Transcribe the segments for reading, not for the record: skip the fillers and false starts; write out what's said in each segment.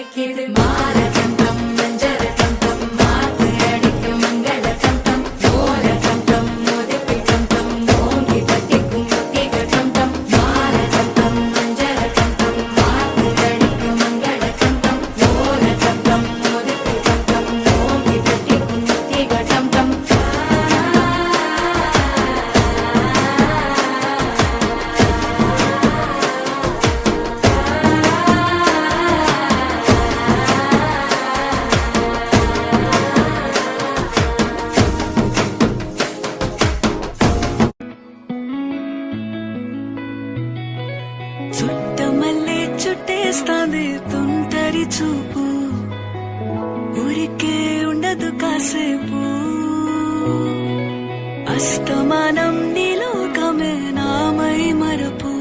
அடிக்குது மாரகம் டம் மஞ்சர டம் டம் மாத்து அடிக்கும் மங்கள டம் டம் மோர டம் டம் மோதிப்பி டம் டம் மோங்கி பட்டிக்கும் முத்திக டம் டம் மாரகம் டம் மஞ்சர டம் டம் மாத்து அடிக்கும் மங்கள டம் டம் மோர டம் டம் மோதிப்பி டம் டம் மோங்கி பட்டிக்கும் முத்திக டம் டம் చుట్టమల్లే చుట్టేస్తాంది తుంటరి చూపు ఊరికే ఉండదు కాసేపు అస్తమానం నీలోకమే నామై మరపు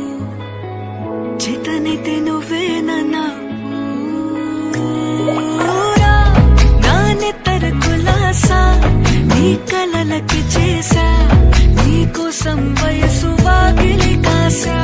చితనితే నువ్వే నాకు నా నెత్తర కులాసా నీ కలలకి చేసా నీ కోసం వయసు వాకిలి కాసా